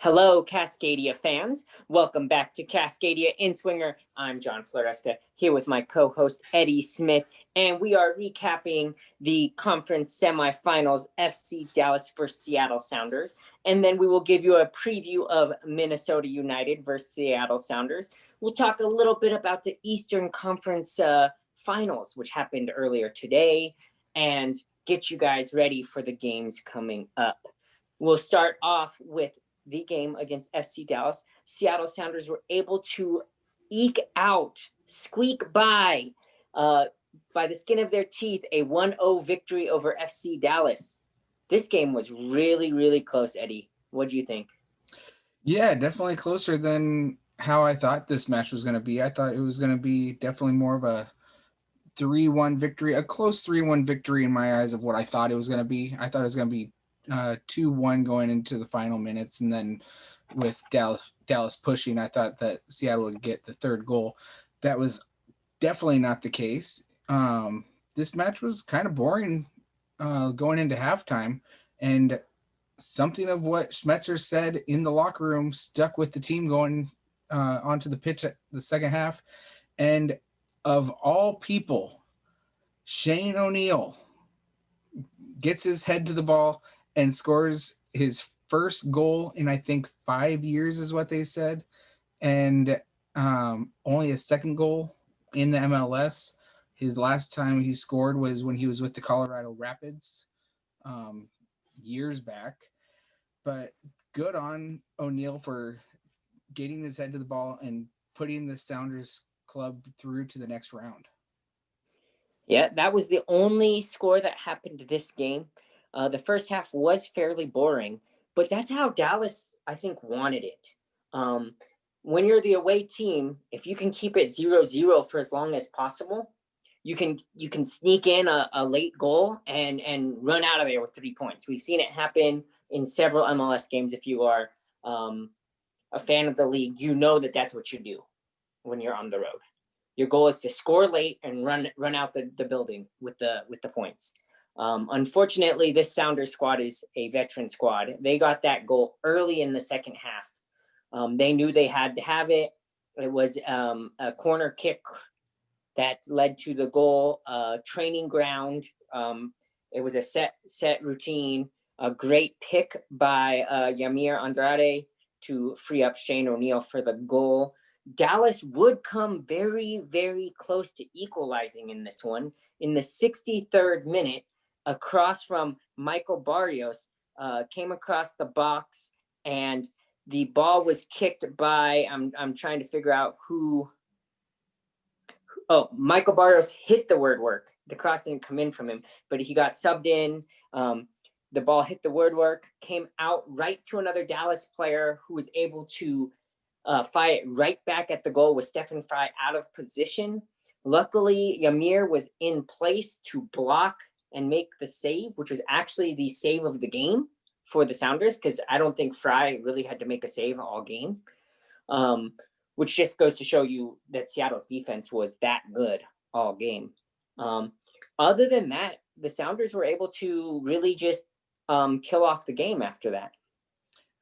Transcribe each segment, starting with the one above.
Hello, Cascadia fans. Welcome back to Cascadia In Swinger. I'm John Floresca here with my co-host Eddie Smith, and we are recapping the conference semifinals, FC Dallas versus Seattle Sounders. And then we will give you a preview of Minnesota United versus Seattle Sounders. We'll talk a little bit about the Eastern Conference finals, which happened earlier today, and get you guys ready for the games coming up. We'll start off with the game against FC Dallas. Seattle Sounders were able to squeak by the skin of their teeth, a 1-0 victory over FC Dallas. This game was really, really close, Eddie. What do you think? Yeah, definitely closer than how I thought this match was going to be. I thought it was going to be definitely more of a 3-1 victory, a close 3-1 victory in my eyes of what I thought it was going to be. I thought it was going to be 2-1 going into the final minutes, and then with Dallas pushing, I thought that Seattle would get the third goal. That was definitely not the case. This match was kind of boring going into halftime, and something of what Schmetzer said in the locker room stuck with the team going onto the pitch at the second half. And of all people, Shane O'Neill gets his head to the ball and scores his first goal in, I think, 5 years is what they said. And only a second goal in the MLS. His last time he scored was when he was with the Colorado Rapids years back. But good on O'Neill for getting his head to the ball and putting the Sounders club through to the next round. Yeah, that was the only score that happened this game. The first half was fairly boring, but that's how Dallas, I think, wanted it. When you're the away team, if you can keep it 0-0 for as long as possible, you can sneak in a late goal and run out of there with 3 points. We've seen it happen in several MLS games. If you are a fan of the league, you know that that's what you do when you're on the road. Your goal is to score late and run out the building with the points. Unfortunately, this Sounders squad is a veteran squad. They got that goal early in the second half. They knew they had to have it. It was a corner kick that led to the goal. Training ground. It was a set routine. A great pick by Yamir Andrade to free up Shane O'Neill for the goal. Dallas would come very, very close to equalizing in this one. In the 63rd minute, across from Michael Barrios, came across the box, and the ball was kicked by, I'm trying to figure out who. Oh, Michael Barrios hit the woodwork. The cross didn't come in from him, but he got subbed in. The ball hit the woodwork, came out right to another Dallas player who was able to fire it right back at the goal with Stefan Fry out of position. Luckily, Yamir was in place to block and make the save, which was actually the save of the game for the Sounders, because I don't think Fry really had to make a save all game, which just goes to show you that Seattle's defense was that good all game. Other than that, the Sounders were able to really just kill off the game after that.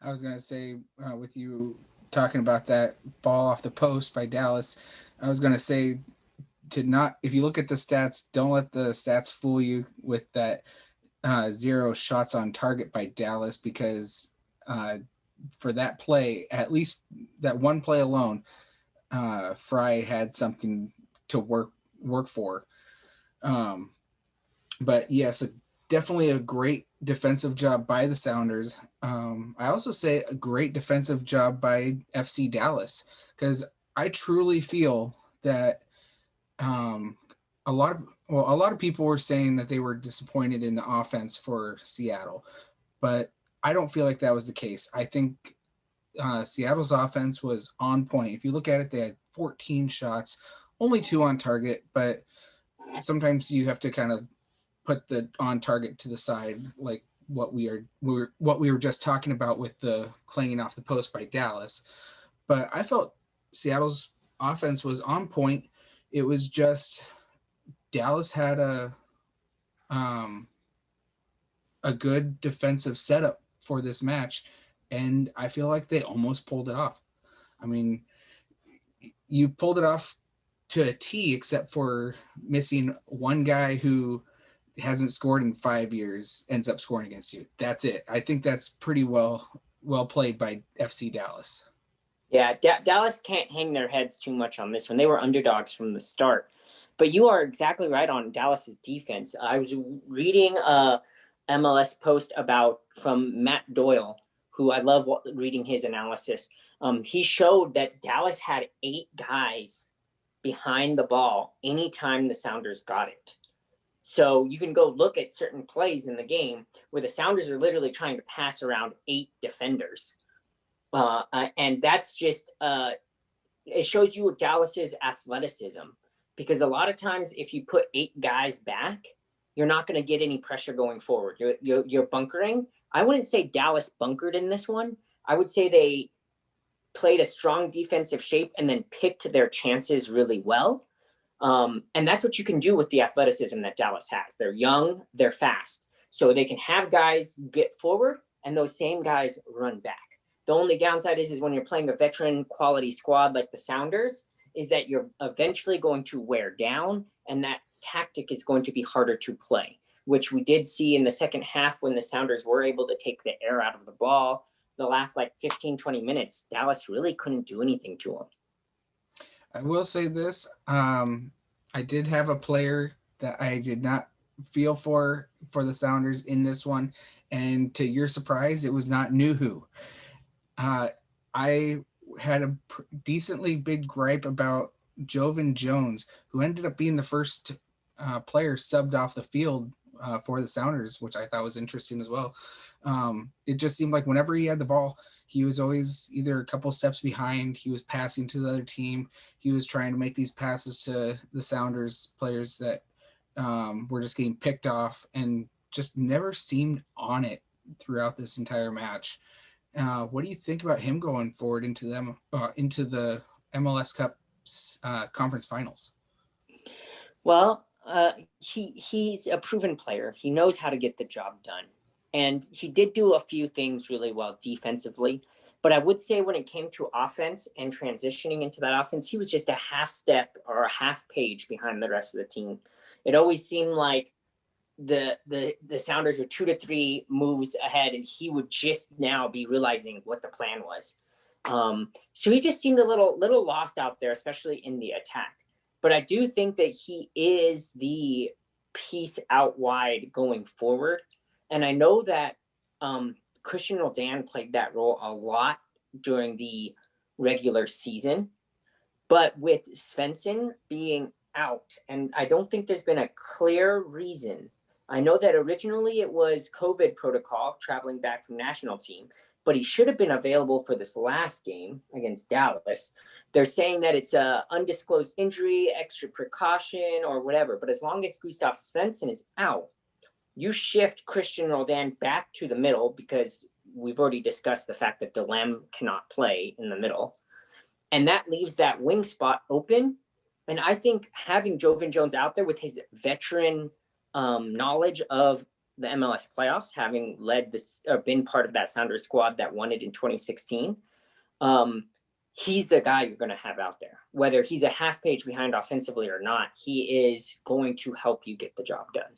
I was going to say, with you talking about that ball off the post by Dallas, I was going to say if you look at the stats, don't let the stats fool you with that 0 shots on target by Dallas, because for that play, at least that one play alone, Fry had something to work for. But yes, definitely a great defensive job by the Sounders. I also say a great defensive job by FC Dallas, because I truly feel that a lot of people were saying that they were disappointed in the offense for Seattle, but I don't feel like that was the case. I think Seattle's offense was on point. If you look at it, they had 14 shots, only 2 on target, but sometimes you have to kind of put the on target to the side, like what we were just talking about with the clanging off the post by Dallas. But I felt Seattle's offense was on point. It was just Dallas had a good defensive setup for this match, and I feel like they almost pulled it off. I mean, you pulled it off to a T, except for missing one guy who hasn't scored in 5 years ends up scoring against you. That's it. I think that's pretty well played by FC Dallas. Yeah, Dallas can't hang their heads too much on this one. They were underdogs from the start. But you are exactly right on Dallas's defense. I was reading a MLS post about from Matt Doyle, who I love reading his analysis. He showed that Dallas had 8 guys behind the ball anytime the Sounders got it. So you can go look at certain plays in the game where the Sounders are literally trying to pass around 8 defenders. And that's just it shows you Dallas's athleticism, because a lot of times if you put 8 guys back, you're not going to get any pressure going forward. You're bunkering. I wouldn't say Dallas bunkered in this one. I would say they played a strong defensive shape and then picked their chances really well. And that's what you can do with the athleticism that Dallas has. They're young, they're fast, so they can have guys get forward and those same guys run back. The only downside is when you're playing a veteran quality squad like the Sounders, is that you're eventually going to wear down, and that tactic is going to be harder to play, which we did see in the second half when the Sounders were able to take the air out of the ball. The last like 15, 20 minutes, Dallas really couldn't do anything to them. I will say this. I did have a player that I did not feel for the Sounders in this one, and to your surprise, it was not Nuhu. I had a decently big gripe about Jovan Jones, who ended up being the first player subbed off the field for the Sounders, which I thought was interesting as well. It just seemed like whenever he had the ball, he was always either a couple steps behind. He was passing to the other team. He was trying to make these passes to the Sounders players that were just getting picked off, and just never seemed on it throughout this entire match. What do you think about him going forward into the MLS Cup conference finals? Well, he's a proven player. He knows how to get the job done. And he did do a few things really well defensively. But I would say when it came to offense and transitioning into that offense, he was just a half step or a half page behind the rest of the team. It always seemed like the Sounders were 2 to 3 moves ahead, and he would just now be realizing what the plan was. So he just seemed a little lost out there, especially in the attack. But I do think that he is the piece out wide going forward. And I know that Christian Roldan played that role a lot during the regular season. But with Svensson being out, and I don't think there's been a clear reason. I know that originally it was COVID protocol traveling back from national team, but he should have been available for this last game against Dallas. They're saying that it's a undisclosed injury, extra precaution, or whatever. But as long as Gustav Svensson is out, you shift Christian Roldan back to the middle, because we've already discussed the fact that Delem cannot play in the middle. And that leaves that wing spot open. And I think having Jovan Jones out there with his veteran knowledge of the MLS playoffs, having led this or been part of that Sounders squad that won it in 2016, he's the guy you're going to have out there. Whether he's a half page behind offensively or not, he is going to help you get the job done.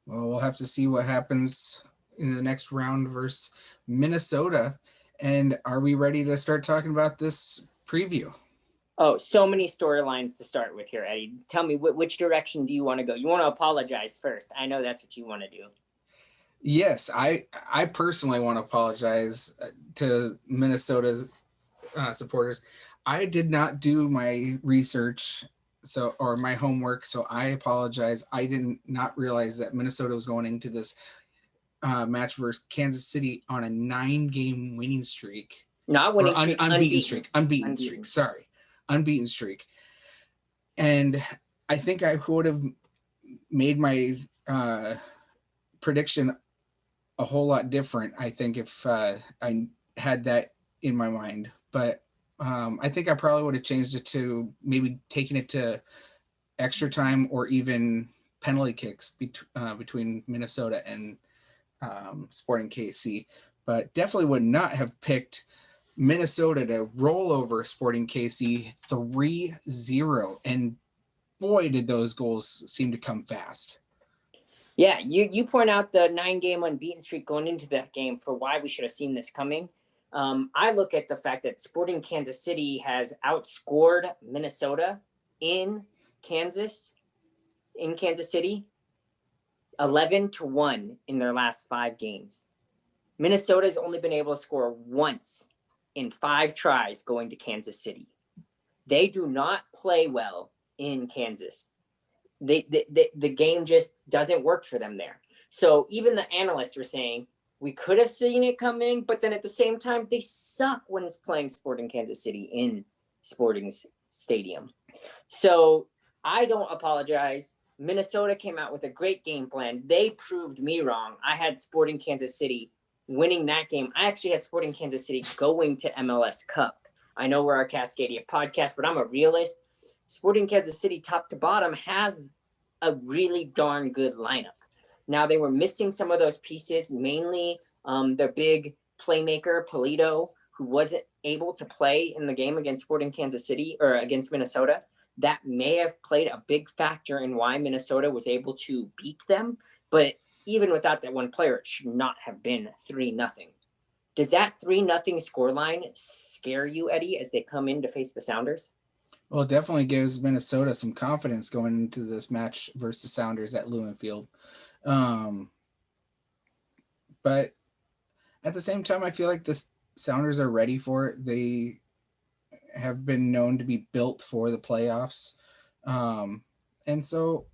Well, we'll have to see what happens in the next round versus Minnesota. And are we ready to start talking about this preview? Oh, so many storylines to start with here, Eddie. Tell me, which direction do you want to go? You want to apologize first. I know that's what you want to do. Yes, I personally want to apologize to Minnesota's supporters. I did not do my research or my homework, so I apologize. I did not realize that Minnesota was going into this match versus Kansas City on a 9-game winning streak. Not winning streak, unbeaten streak. Sorry, unbeaten streak. And I think I would have made my prediction a whole lot different, I think, if I had that in my mind. But I think I probably would have changed it to maybe taking it to extra time or even penalty kicks between Minnesota and Sporting KC. but definitely would not have picked Minnesota to roll over Sporting KC 3-0. And boy, did those goals seem to come fast. Yeah, you point out the 9-game unbeaten streak going into that game for why we should have seen this coming. I look at the fact that Sporting Kansas City has outscored Minnesota in Kansas, in Kansas City, 11-1 in their last 5 games. Minnesota has only been able to score once in 5 tries going to Kansas City. They do not play well in Kansas. The game just doesn't work for them there. So even the analysts were saying we could have seen it coming, but then at the same time, they suck when it's playing Sporting Kansas City in Sporting's stadium. So I don't apologize. Minnesota came out with a great game plan. They proved me wrong. I had Sporting Kansas City winning that game. I actually had Sporting Kansas City going to MLS Cup. I know we're a Cascadia podcast, but I'm a realist. Sporting Kansas City, top to bottom, has a really darn good lineup. Now, they were missing some of those pieces, mainly their big playmaker, Polito, who wasn't able to play in the game against Sporting Kansas City or against Minnesota. That may have played a big factor in why Minnesota was able to beat them. But even without that one player, it should not have been 3-0. Does that 3-0 scoreline scare you, Eddie, as they come in to face the Sounders? Well, it definitely gives Minnesota some confidence going into this match versus Sounders at Lewin Field. But at the same time, I feel like the Sounders are ready for it. They have been known to be built for the playoffs. And so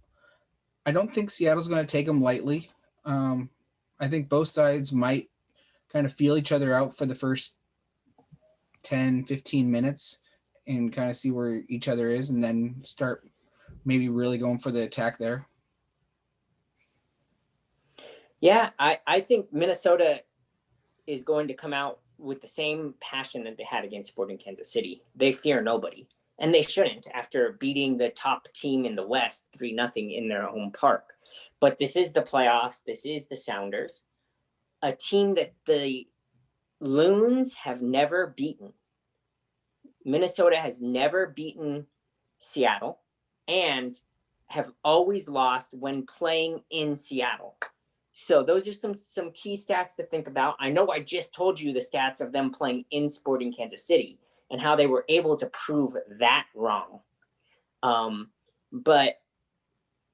I don't think Seattle's going to take them lightly. I think both sides might kind of feel each other out for the first 10, 15 minutes and kind of see where each other is and then start maybe really going for the attack there. Yeah, I think Minnesota is going to come out with the same passion that they had against Sporting Kansas City. They fear nobody, and they shouldn't after beating the top team in the West 3-0 in their home park. But this is the playoffs. This is the Sounders, a team that the Loons have never beaten. Minnesota has never beaten Seattle and have always lost when playing in Seattle. So those are some key stats to think about. I know I just told you the stats of them playing in Sporting Kansas City and how they were able to prove that wrong. But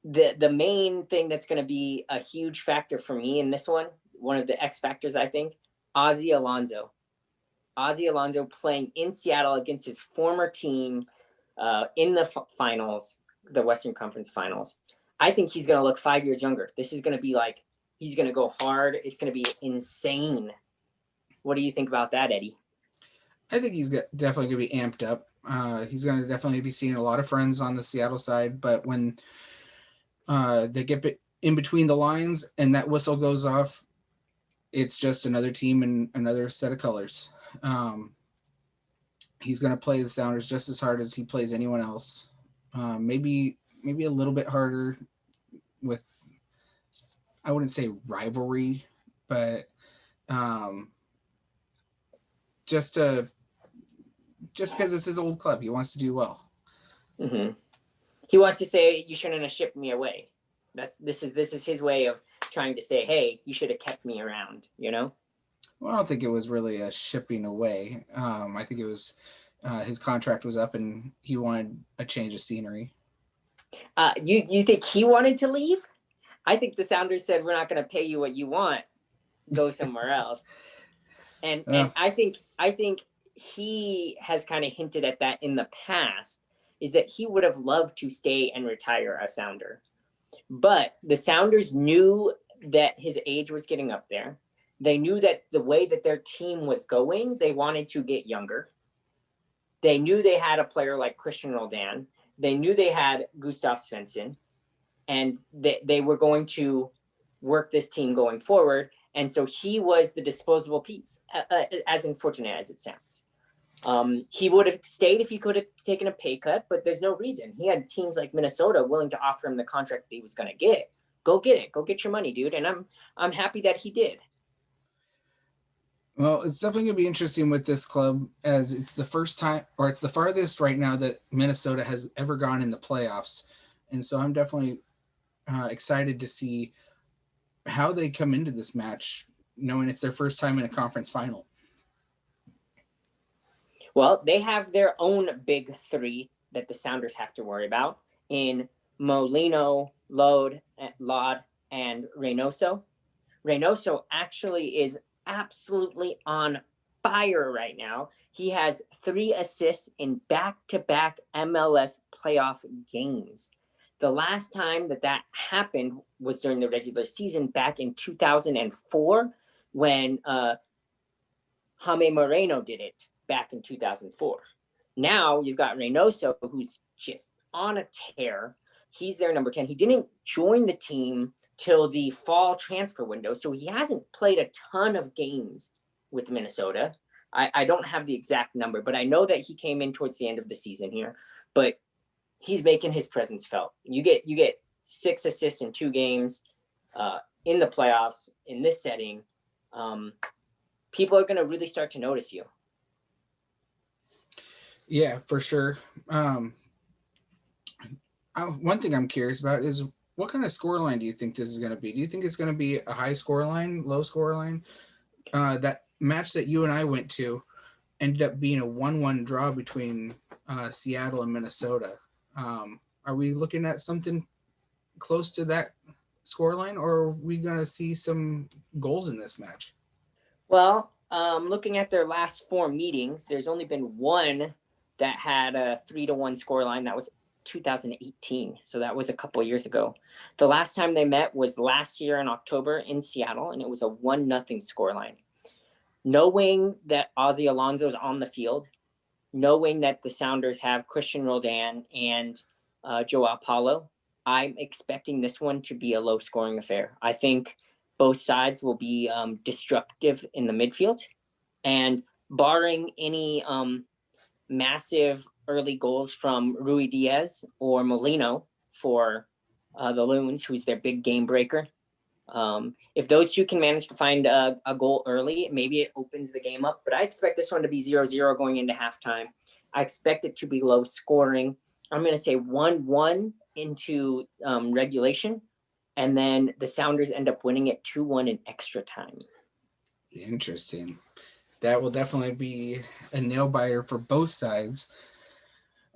the main thing that's going to be a huge factor for me in this one of the X factors, I think, Ozzie Alonso playing in Seattle against his former team in the finals, the Western Confrence Finals. I think he's going to look 5 years younger. This is going to be like, he's going to go hard. It's going to be insane. What do you think about that, Eddie? I think he's definitely going to be amped up. He's going to definitely be seeing a lot of friends on the Seattle side, but when they get in between the lines and that whistle goes off, it's just another team and another set of colors. He's going to play the Sounders just as hard as he plays anyone else. Maybe a little bit harder with, I wouldn't say rivalry, but just because it's his old club, he wants to do well. Mm-hmm. He wants to say, you shouldn't have shipped me away. This is his way of trying to say, hey, you should have kept me around, you know? Well, I don't think it was really a shipping away. I think it was his contract was up and he wanted a change of scenery. You think he wanted to leave? I think the Sounders said, we're not going to pay you what you want. Go somewhere else. And I think he has kind of hinted at that in the past, is that he would have loved to stay and retire a Sounder. But the Sounders knew that his age was getting up there. They knew that the way that their team was going, they wanted to get younger. They knew they had a player like Christian Roldan. They knew they had Gustav Svensson. And they were going to work this team going forward. And so he was the disposable piece, as unfortunate as it sounds. He would have stayed if he could have taken a pay cut, but there's no reason. He had teams like Minnesota willing to offer him the contract that he was going to get. Go get it. Go get your money, dude. And I'm happy that he did. Well, it's definitely going to be interesting with this club as it's the first time, or it's the farthest right now that Minnesota has ever gone in the playoffs. And so I'm definitely excited to see how they come into this match, knowing it's their first time in a conference final. Well, they have their own big three that the Sounders have to worry about in Molino, Lod, and Reynoso. Reynoso actually is absolutely on fire right now. He has 3 assists in back-to-back MLS playoff games. The last time that happened was during the regular season back in 2004 when Jaime Moreno did it back in 2004. Now you've got Reynoso, who's just on a tear. He's their number 10. He didn't join the team till the fall transfer window, so he hasn't played a ton of games with Minnesota. I don't have the exact number, but I know that he came in towards the end of the season here. But he's making his presence felt. You get 6 assists in 2 games in the playoffs in this setting. People are going to really start to notice you. Yeah, for sure. One thing I'm curious about is what kind of scoreline do you think this is going to be? Do you think it's going to be a high scoreline, low scoreline? That match that you and I went to ended up being a 1-1 draw between Seattle and Minnesota. Are we looking at something close to that scoreline, or are we going to see some goals in this match? Well, looking at their last 4 meetings, there's only been one that had a 3-1 scoreline. That was 2018. So that was a couple of years ago. The last time they met was last year in October in Seattle, and it was a 1-0 scoreline. Knowing that Ozzy Alonso's on the field, knowing that the Sounders have Christian Roldan and Joao Paulo, I'm expecting this one to be a low scoring affair. I think both sides will be destructive in the midfield. And barring any massive early goals from Rui Diaz or Molino for the Loons, who's their big game breaker, if those two can manage to find a goal early, maybe it opens the game up. But I expect this one to be 0-0 going into halftime. I expect it to be low scoring. I'm going to say 1-1 into regulation. And then the Sounders end up winning it 2-1 in extra time. Interesting. That will definitely be a nail biter for both sides.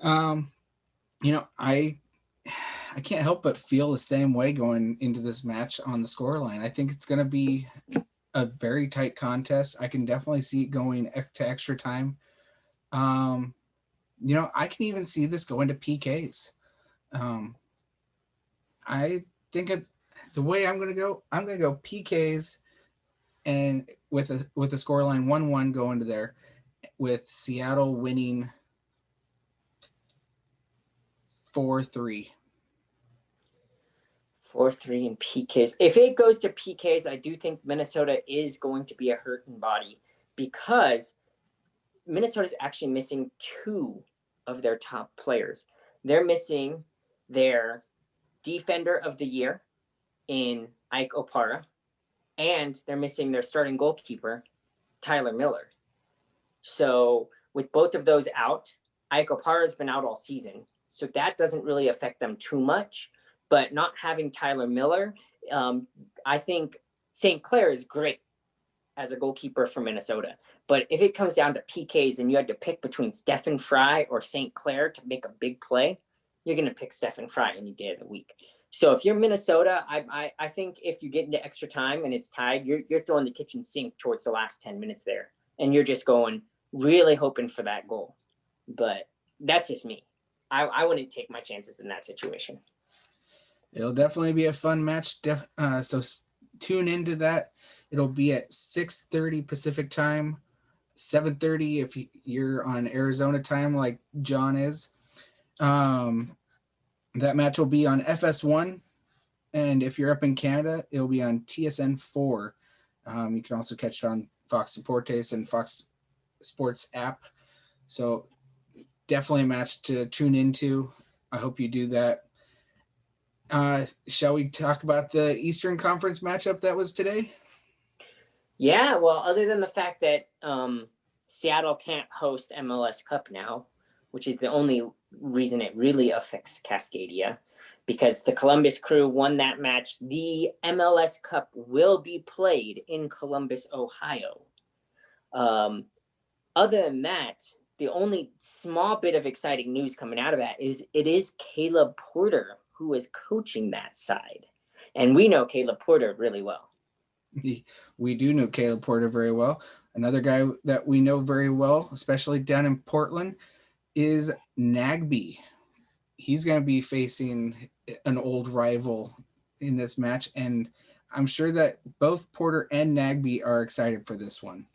Um, I can't help but feel the same way going into this match on the scoreline. I think it's going to be a very tight contest. I can definitely see it going to extra time. I can even see this going to PKs. I think the way I'm going to go PKs, and with a scoreline 1-1 going to there, with Seattle winning 4-3. 4-3 in PKs. If it goes to PKs, I do think Minnesota is going to be a hurting body because Minnesota is actually missing 2 of their top players. They're missing their defender of the year in Ike Opara, and they're missing their starting goalkeeper, Tyler Miller. So with both of those out, Ike Opara has been out all season. So that doesn't really affect them too much. But not having Tyler Miller, I think St. Clair is great as a goalkeeper for Minnesota. But if it comes down to PKs and you had to pick between Stephen Fry or St. Clair to make a big play, you're going to pick Stephen Fry any day of the week. So if you're Minnesota, I think if you get into extra time and it's tied, you're throwing the kitchen sink towards the last 10 minutes there. And you're just going, really hoping for that goal. But that's just me. I wouldn't take my chances in that situation. It'll definitely be a fun match. So tune into that. It'll be at 6:30 Pacific time, 7:30 if you're on Arizona time like John is. That match will be on FS1, and if you're up in Canada, it'll be on TSN4. You can also catch it on Fox Deportes and Fox Sports app. So definitely a match to tune into. I hope you do that. Shall we talk about the Eastern Conference matchup that was today? Yeah, well, other than the fact that Seattle can't host MLS Cup now, which is the only reason it really affects Cascadia, because the Columbus Crew won that match. The MLS Cup will be played in Columbus, Ohio. Um, Other than that, the only small bit of exciting news coming out of that is it is Caleb Porter who is coaching that side. And we know Caleb Porter really well. We do know Caleb Porter very well. Another guy that we know very well, especially down in Portland, is Nagby. He's going to be facing an old rival in this match, and I'm sure that both Porter and Nagby are excited for this one.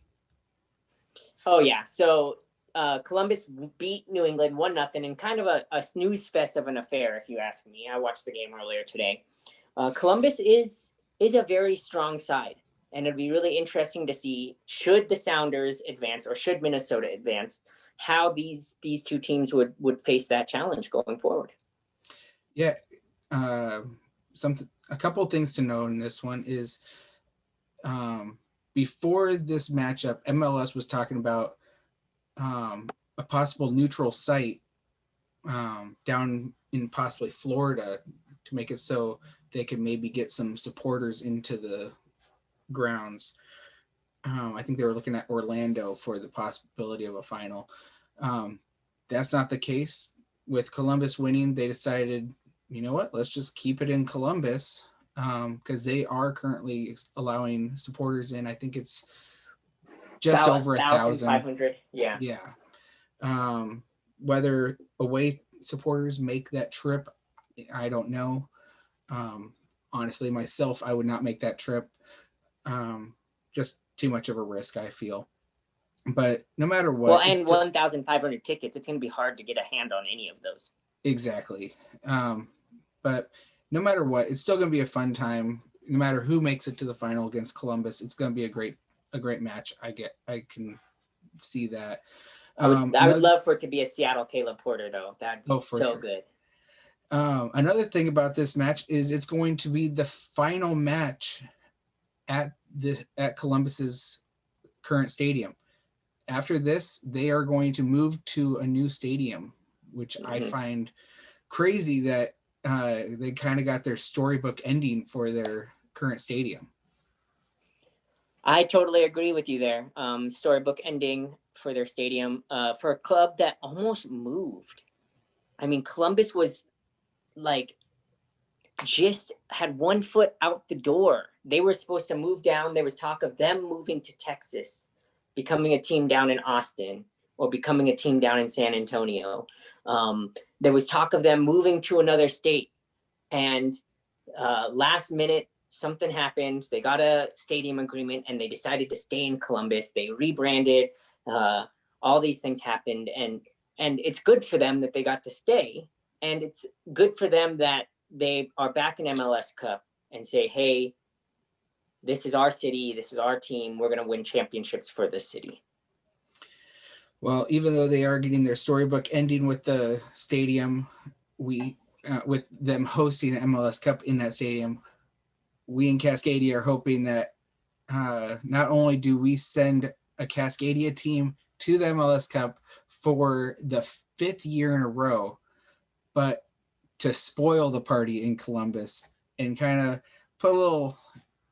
Oh yeah, so Columbus beat New England 1-0 in kind of a snooze fest of an affair, if you ask me. I watched the game earlier today. Columbus is a very strong side, and it'd be really interesting to see, should the Sounders advance or should Minnesota advance, how these two teams would face that challenge going forward. Yeah, a couple things to know in this one is before this matchup, MLS was talking about a possible neutral site down in possibly Florida to make it so they could maybe get some supporters into the grounds. I think they were looking at Orlando for the possibility of a final. That's not the case. With Columbus winning, they decided, you know what, let's just keep it in Columbus because they are currently allowing supporters in. I think it's just About over 1,000. 1,500. Yeah. Yeah. Whether away supporters make that trip, I don't know. Honestly, myself, I would not make that trip. Just too much of a risk, I feel. But no matter what, well, and 1,500 tickets, it's going to be hard to get a hand on any of those. Exactly. But no matter what, it's still going to be a fun time. No matter who makes it to the final against Columbus, it's going to be a great match. I can see that. I would love for it to be a Seattle Caleb Porter, though. That'd be so sure. Good. Another thing about this match is it's going to be the final match at Columbus's current stadium. After this, they are going to move to a new stadium, which I find crazy that they kind of got their storybook ending for their current stadium. I totally agree with you there. Storybook ending for their stadium for a club that almost moved. I mean, Columbus was like just had one foot out the door. They were supposed to move down. There was talk of them moving to Texas, becoming a team down in Austin, or becoming a team down in San Antonio. There was talk of them moving to another state, and last minute something happened. They got a stadium agreement and they decided to stay in Columbus. They rebranded. All these things happened, and it's good for them that they got to stay, and it's good for them that they are back in MLS Cup and say, hey, this is our city, this is our team, we're going to win championships for this city. Well, even though they are getting their storybook ending with the stadium, with them hosting the MLS Cup in that stadium, we in Cascadia are hoping that not only do we send a Cascadia team to the MLS Cup for the 5th year in a row, but to spoil the party in Columbus and kind of put a little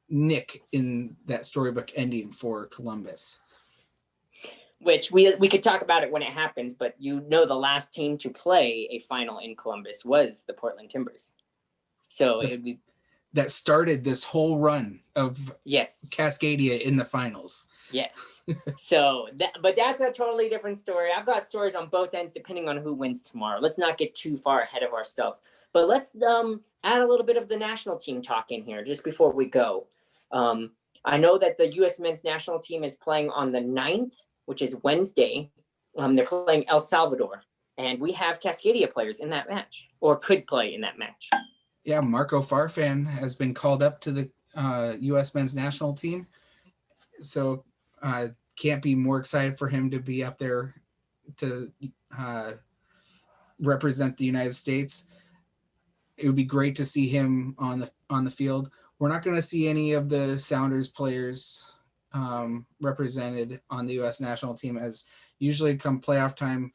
nick in that storybook ending for Columbus. Which we could talk about it when it happens, but the last team to play a final in Columbus was the Portland Timbers. So it'd be that started this whole run of Cascadia in the finals. Yes. So, but that's a totally different story. I've got stories on both ends depending on who wins tomorrow. Let's not get too far ahead of ourselves. But let's add a little bit of the national team talk in here just before we go. I know that the U.S. men's national team is playing on the 9th, which is Wednesday. They're playing El Salvador. And we have Cascadia players in that match, or could play in that match. Yeah, Marco Farfan has been called up to the U.S. men's national team. So can't be more excited for him to be up there to represent the United States. It would be great to see him on the field. We're not going to see any of the Sounders players represented on the U.S. national team, as usually come playoff time,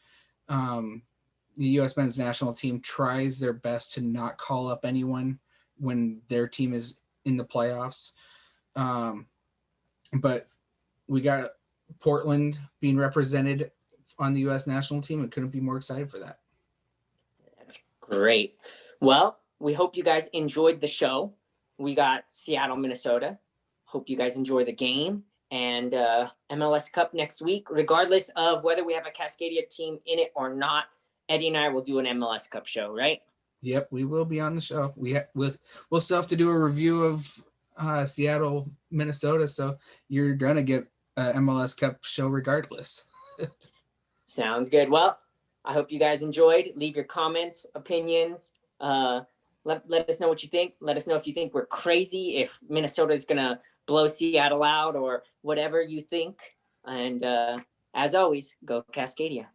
the U.S. men's national team tries their best to not call up anyone when their team is in the playoffs. But we got Portland being represented on the U.S. national team, and couldn't be more excited for that. That's great. Well, we hope you guys enjoyed the show. We got Seattle, Minnesota. Hope you guys enjoy the game and MLS Cup next week. Regardless of whether we have a Cascadia team in it or not, Eddie and I will do an MLS Cup show, right? Yep, we will be on the show. We'll still have to do a review of Seattle, Minnesota, so you're gonna get an MLS Cup show regardless. Sounds good. Well, I hope you guys enjoyed. Leave your comments, opinions. Let us know what you think. Let us know if you think we're crazy, if Minnesota is going to blow Seattle out, or whatever you think. And as always, go Cascadia.